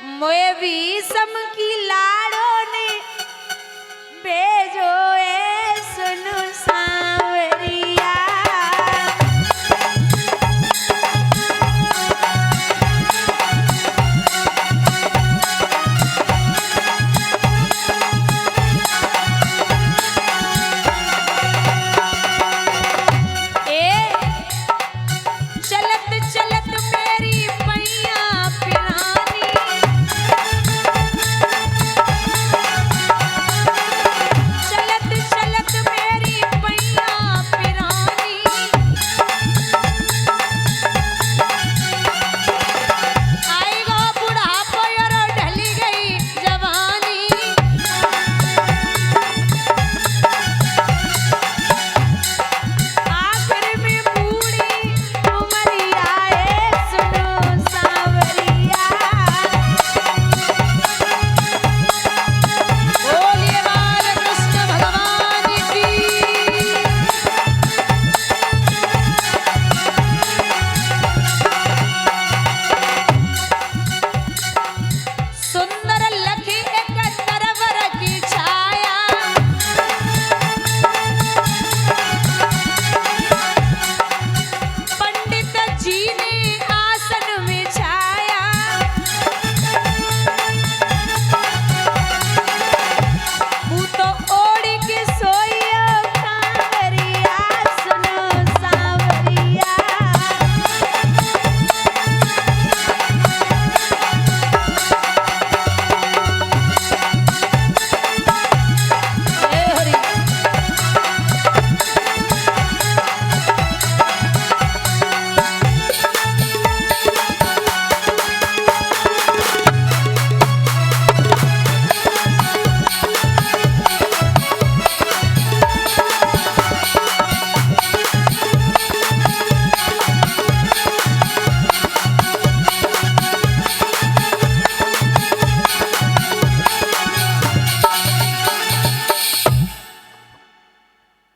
मोए भी सम की लाड़ों ने भेजो ए सुनु सांवरिया।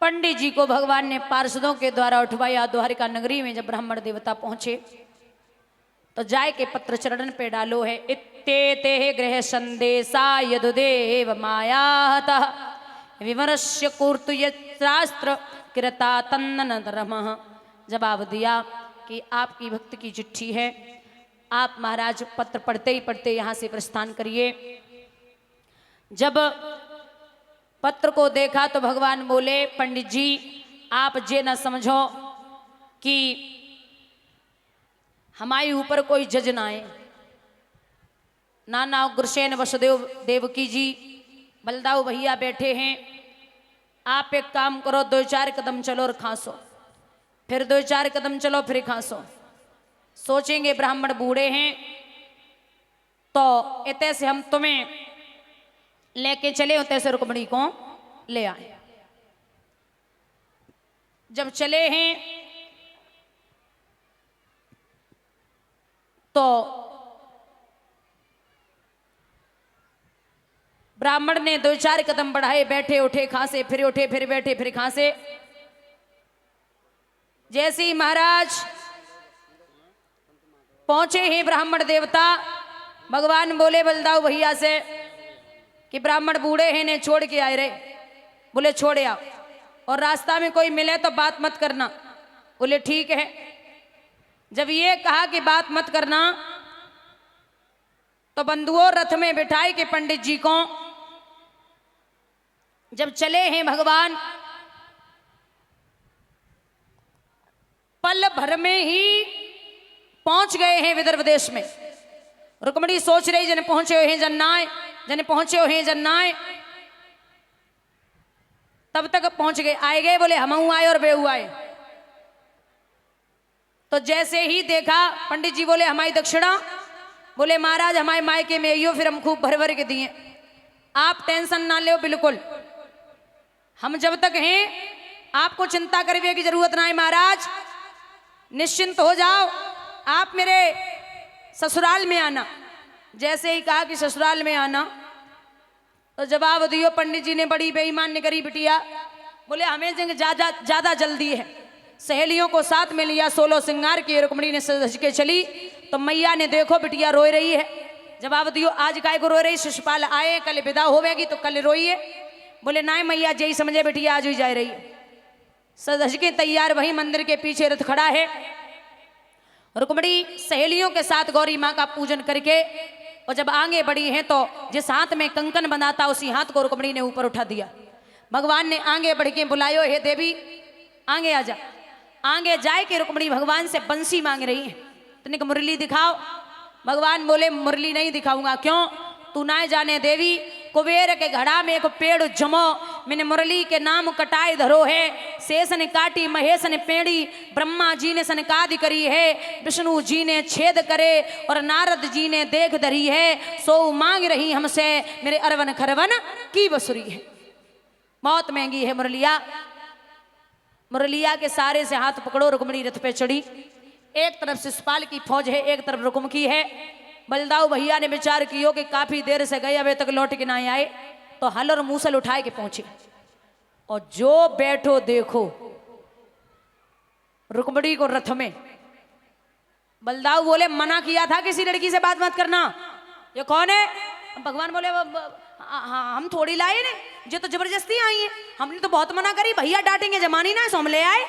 पंडित जी को भगवान ने पार्षदों के द्वारा उठवाया। द्वारिका नगरी में जब ब्राह्मण देवता पहुंचे तो जाय के पत्र चरण पे डालो है। इत्ते ते गृह संदेशा यदुदेव मायातः विमरस्य कुर्तु शास्त्र कृता तन्नन धर्मः। जवाब दिया कि आपकी भक्त की चिट्ठी है, आप महाराज पत्र पढ़ते ही पढ़ते यहाँ से प्रस्थान करिए। जब पत्र को देखा तो भगवान बोले, पंडित जी आप जे न समझो कि हमारे ऊपर कोई जज ना आए। नाना गुरसेन वसुदेव देवकी जी बलदाऊ भैया बैठे हैं, आप एक काम करो, 2-4 कदम चलो और खांसो, फिर 2-4 कदम चलो फिर खांसो। सोचेंगे ब्राह्मण बूढ़े हैं तो इतने से हम तुम्हें लेके चले, होते से रुक्मणी को ले आए। जब चले हैं तो ब्राह्मण ने 2-4 कदम बढ़ाए, बैठे उठे खांसे, फिर उठे फिर बैठे फिर खांसे। जैसे ही महाराज पहुंचे हैं ब्राह्मण देवता, भगवान बोले बलदाऊ भैया से कि ब्राह्मण बूढ़े हैं ने छोड़ के आए रे। बोले छोड़े आओ, और रास्ता में कोई मिले तो बात मत करना। बोले ठीक है। जब ये कहा कि बात मत करना तो बंधुओं रथ में बिठाए के पंडित जी को जब चले हैं भगवान, पल भर में ही पहुंच गए हैं विदर्भ देश में। रुक्मणी सोच रही जन पहुंचे हुए हैं जन्नाए, जन पहुंचे हुए हैं जन्नाए, तब तक पहुंच गए। आए गए, बोले हमहू आए और बेहू आए। तो जैसे ही देखा पंडित जी बोले हमारी दक्षिणा। बोले महाराज हमारे मायके में आइयो, फिर हम खूब भर भर के दिए, आप टेंशन ना लो बिल्कुल, हम जब तक हैं आपको चिंता करने की जरूरत ना है। महाराज निश्चिंत हो जाओ, आप मेरे ससुराल में आना। जैसे ही कहा कि ससुराल में आना तो जवाब दियो पंडित जी ने, बड़ी बेईमान ने करी बिटिया। बोले हमें ज्यादा जल्दी है। सहेलियों को साथ में लिया, 16 श्रृंगार की रुक्मणी ने सज के चली। तो मैया ने देखो बिटिया रोए रही है, जवाब दियो आज काय को रो रही, शिशुपाल आए कल विदा होवेगी तो कल रोइए। बोले नाय मैया जय समझे बेटिया आज ही जा रही है। सज के तैयार वही मंदिर के पीछे रथ खड़ा है। रुक्मणी सहेलियों के साथ गौरी माँ का पूजन करके और जब आगे बढ़ी हैं तो जिस हाथ में कंकन बंधा था उसी हाथ को रुक्मणी ने ऊपर उठा दिया। भगवान ने आगे बढ़ के बुलायो, हे देवी आगे आ जा। आगे जाए के रुक्मणी भगवान से बंसी मांग रही है, तनिक मुरली दिखाओ। भगवान बोले मुरली नहीं दिखाऊंगा। क्यों? तू ना जाने देवी कुबेर के घड़ा में एक पेड़ जमो, मैंने मुरली के नाम कटाए धरो है। शेष ने काटी महेश ने पेड़ी, ब्रह्मा जी ने सनकादि करी है, विष्णु जी ने छेद करे और नारद जी ने देख धरी है। सो मांग रही हमसे मेरे अरवन खरवन की बसुरी है। मौत महंगी है मुरलिया। मुरलिया के सारे से हाथ पकड़ो। रुक्मणी रथ पे चढ़ी। एक तरफ शिशुपाल की फौज है, एक तरफ रुक्म की है। बलदाऊ भैया ने विचार कियो कि काफी देर से गए अबे तक लौट के ना आए, तो हल और मूसल उठाए के पहुंचे और जो बैठो देखो रुक्मणी को रथ में। बलदाऊ बोले मना किया था किसी लड़की से बात मत करना। ये कौन है? भगवान बोले हम थोड़ी लाए ने, जो तो जबरदस्ती आई है। हमने तो बहुत मना करी, भैया डांटेंगे जमानी ना सोम ले आए।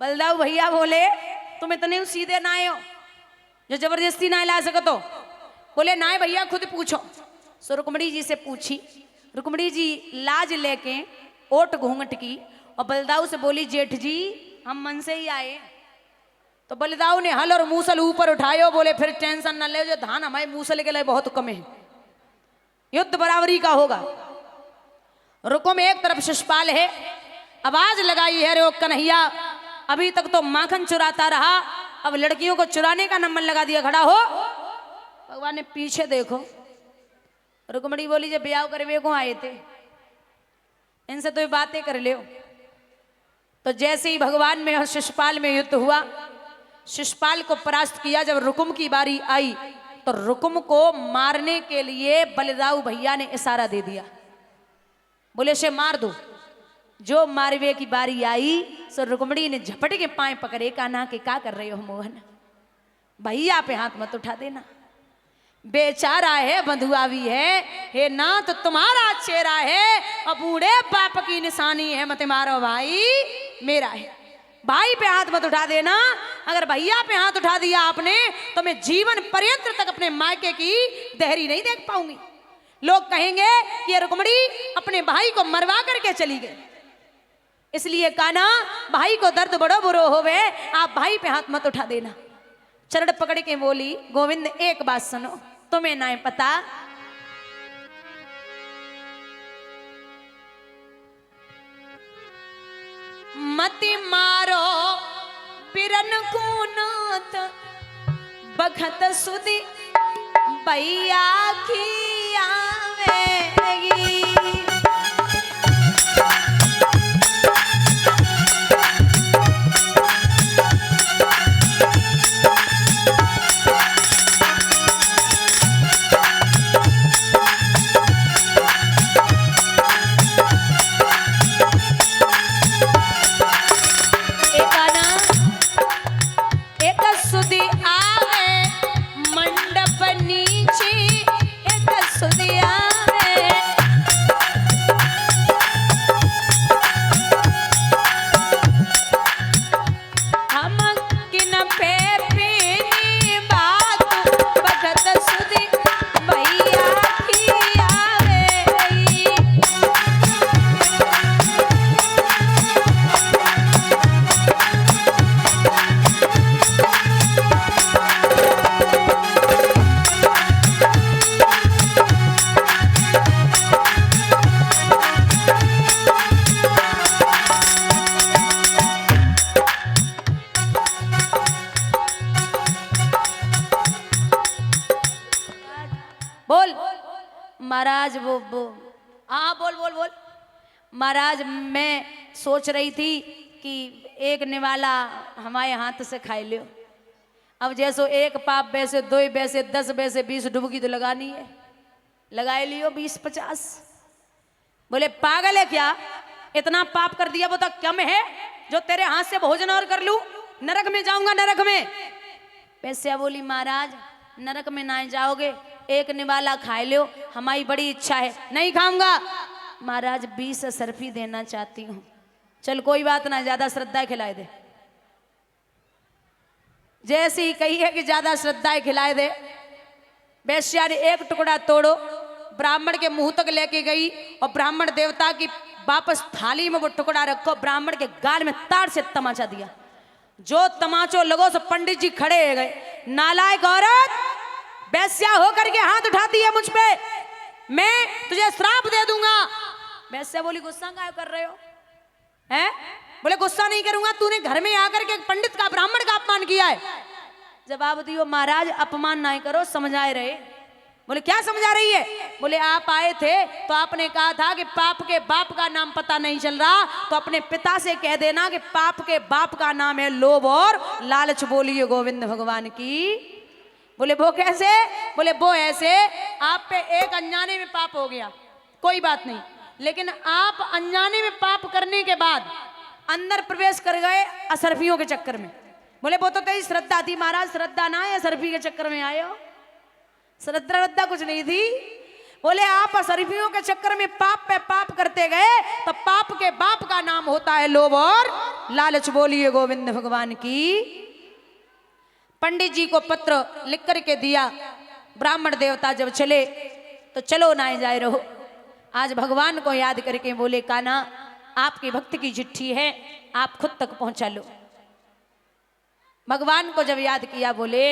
बलदाऊ भैया बोले तुम इतने सीधे ना आए हो जो जबरदस्ती ना ला सको। तो बोले ना भैया खुद पूछो। सो रुक्मणी जी से पूछी। रुक्मणी जी लाज लेके ओट घूंघट की और बलदाऊ से बोली जेठ जी हम मन से ही आए। तो बलदाऊ ने हल और मूसल ऊपर उठायो। बोले फिर टेंशन न ले, जो धान हमारे मूसल के लिए बहुत कम है, युद्ध बराबरी का होगा। रुको में एक तरफ शिशुपाल है, आवाज लगाई है रे ओ कन्हैया अभी तक तो माखन चुराता रहा, अब लड़कियों को चुराने का नंबर लगा दिया, खड़ा हो। भगवान ने पीछे देखो। रुक्मणी बोली जब ब्याह करवे को आए थे इनसे तो ये बातें कर ले। तो जैसे ही भगवान में और शिशुपाल में युद्ध हुआ, शिशुपाल को परास्त किया। जब रुकुम की बारी आई तो रुकुम को मारने के लिए बलदाऊ भैया ने इशारा दे दिया। बोले से मार दो। जो मारवे की बारी आई सो रुक्मणी ने झपट के पाए पकड़े, कान्हा के क्या कर रहे हो मोहन, भैया पे हाथ मत उठा देना, बेचारा है बंधुआ भी है, हे नाथ तुम्हारा चेहरा है और बूढ़े बाप की निशानी है, मत मारो भाई मेरा है। भाई पे हाथ मत उठा देना। अगर भैया पे हाथ उठा दिया आपने तो मैं जीवन पर्यंत तक अपने मायके की देहरी नहीं देख पाऊंगी। लोग कहेंगे कि रुक्मणी अपने भाई को मरवा करके चली गई। इसलिए कान्हा भाई को दर्द बड़ो बुरो होवे, आप भाई पे हाथ मत उठा देना। चरण पकड़ के बोली गोविंद एक बात सुनो, तुम्हें ना पता मत मारो बिरन को नाथ बखत सुधी भैया की आवेगी। महाराज वो हाँ बोल बोल बोल। महाराज मैं सोच रही थी कि एक निवाला हमारे हाथ से खाए लियो। अब जैसो एक पाप वैसे 2 वैसे 10 वैसे 20 डुबकी तो लगानी है, लगाए लियो 20-50। बोले पागल है क्या, इतना पाप कर दिया वो तो कम है जो तेरे हाथ से भोजन और कर लूं, नरक में जाऊंगा नरक में। वैसे बोली महाराज नरक में ना जाओगे, एक निवाला खाए लो, हमारी बड़ी इच्छा है। नहीं खाऊंगा महाराज, 20 सरफी देना चाहती हूँ। चल कोई बात ना, ज्यादा श्रद्धा खिलाए दे। जैसे ही कही है कि ज्यादा श्रद्धा खिलाए दे, वैश्या ने एक टुकड़ा तोड़ो, ब्राह्मण के मुंह तक लेके गई और ब्राह्मण देवता की वापस थाली में वो टुकड़ा रखो, ब्राह्मण के गाल में तार से तमाचा दिया। जो तमाचो लगो सो पंडित जी खड़े हो गए। नालायक औरत, वैश्या होकर के हाथ उठाती है मुझ पे, मैं तुझे श्राप दे दूंगा। वैश्या बोली गुस्सा क्या कर रहे हो? हैं? बोले गुस्सा नहीं करूंगा, तूने घर में आकर के पंडित का ब्राह्मण का अपमान किया है। जवाब दियो महाराज अपमान नहीं करो, समझाए रहे। बोले क्या समझा रही है? बोले आप आए थे तो आपने कहा था कि पाप के बाप का नाम पता नहीं चल रहा, तो अपने पिता से कह देना कि पाप के बाप का नाम है लोभ और लालच। बोलिए गोविंद भगवान की। बोले वो कैसे? बोले वो ऐसे, आप पे एक अनजाने में पाप हो गया, कोई बात नहीं, लेकिन आप अनजाने में पाप करने के बाद अंदर प्रवेश कर गए असरफियों के चक्कर में। बोले वो तो तेरी श्रद्धा थी। महाराज श्रद्धा ना है, असरफी के चक्कर में आए हो, श्रद्धा कुछ नहीं थी। बोले आप असरफियों के चक्कर में पाप पे पाप करते गए, तो पाप के बाप का नाम होता है लोभ और लालच। बोलिए गोविंद भगवान की। पंडित जी को पत्र लिख करके दिया। ब्राह्मण देवता जब चले तो चलो ना जाए रहो, आज भगवान को याद करके बोले कान्हा आपकी भक्त की चिट्ठी है, आप खुद तक पहुंचा लो। भगवान को जब याद किया बोले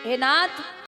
हे नाथ